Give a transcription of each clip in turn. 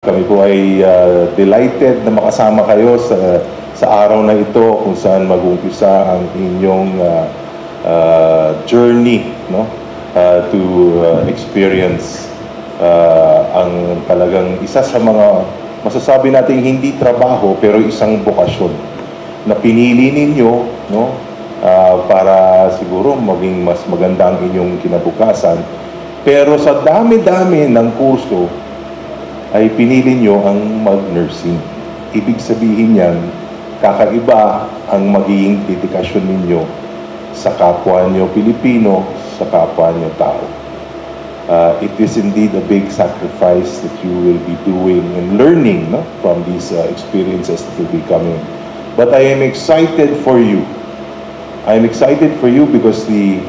Kami po ay delighted na makasama kayo sa araw na ito kung saan mag-umpisa ang inyong journey, no? To experience ang talagang isa sa mga masasabi natin hindi trabaho pero isang bokasyon na pinili ninyo, no? Para siguro maging mas maganda ang inyong kinabukasan. Pero sa dami-dami ng kurso ay pinili nyo ang mag-nursing. Ibig sabihin yan, kakaiba ang magiging dedikasyon ninyo sa kapwa nyo Pilipino, sa kapwa nyo tao. It is indeed a big sacrifice that you will be doing and learning, no, from these experiences that will be coming. But I am excited for you. I am excited for you because the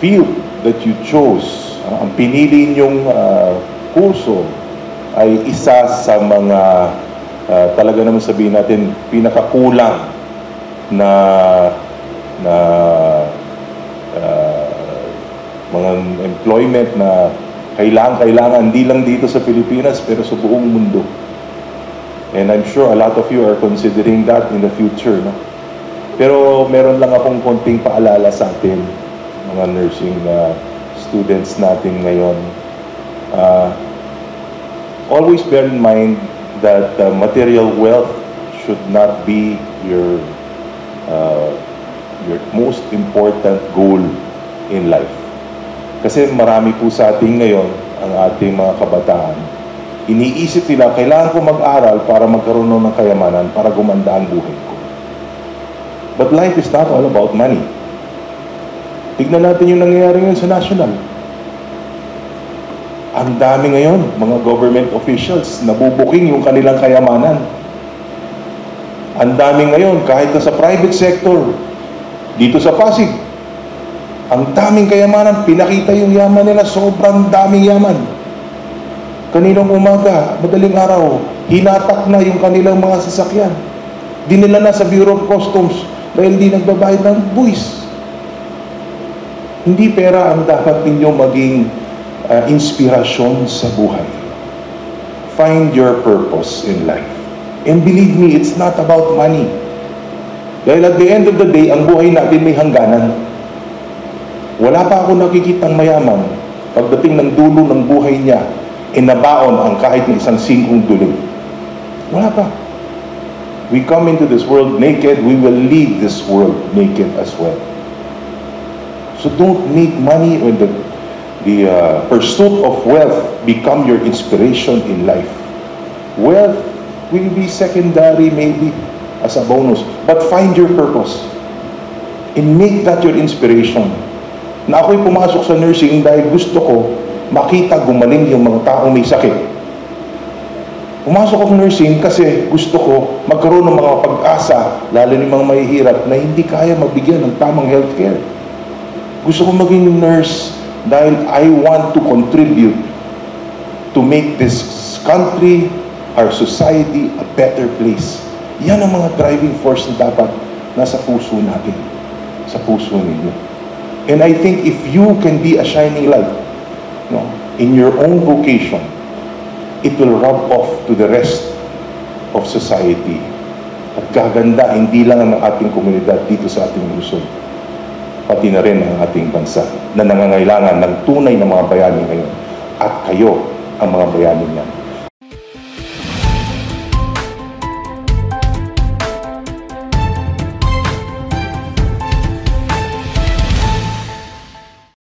field that you chose, ang pinili niyong kurso ay isa sa mga talaga naman sabihin natin pinakakulang na mga employment na kailangan hindi lang dito sa Pilipinas pero sa buong mundo. And I'm sure a lot of you are considering that in the future, no? Pero meron lang akong konting paalala sa atin, mga nursing students natin ngayon. Always bear in mind that material wealth should not be your most important goal in life. Kasi marami po sa atin ngayon, ang ating mga kabataan, iniisip nila, kailangan ko mag-aral para magkaroon ng kayamanan, para gumanda ang buhay ko. But life is not all about money. Tignan natin yung nangyayari ngayon sa national. Ang dami ngayon, mga government officials, nabubuking yung kanilang kayamanan. Ang dami ngayon, kahit na sa private sector, dito sa Pasig, ang daming kayamanan, pinakita yung yaman nila, sobrang daming yaman. Kaninang umaga, madaling araw, hinatak na yung kanilang mga sasakyan. Dinila na sa Bureau of Customs dahil hindi nagbabayad ng buwis. Hindi pera ang dapat ninyo maging inspirasyon sa buhay. Find your purpose in life. And believe me, it's not about money. Dahil at the end of the day, ang buhay natin may hangganan. Wala pa ako nakikitang mayaman pagdating ng dulo ng buhay niya, inabaon ang kahit na isang singkong dulog. Wala pa. We come into this world naked, we will leave this world naked as well. So don't make money or the pursuit of wealth become your inspiration in life. Wealth will be secondary maybe as a bonus, but find your purpose and make that your inspiration. Na ako'y pumasok sa nursing dahil gusto ko makita gumaling yung mga taong may sakit. Pumasok ako nursing kasi gusto ko magkaroon ng mga pag-asa, lalo ng mga mahihirap na hindi kaya mabigyan ng tamang healthcare. Gusto ko maging nurse dahil I want to contribute to make this country, our society, a better place. Yan ang mga driving force na dapat nasa puso natin, sa puso ninyo. And I think if you can be a shining light, no, in your own vocation, it will rub off to the rest of society. At gaganda, hindi lang ang ating komunidad dito sa ating lungsod, pati na rin ang ating bansa na nangangailangan ng tunay na mga bayani ngayon. At kayo ang mga bayani niyan.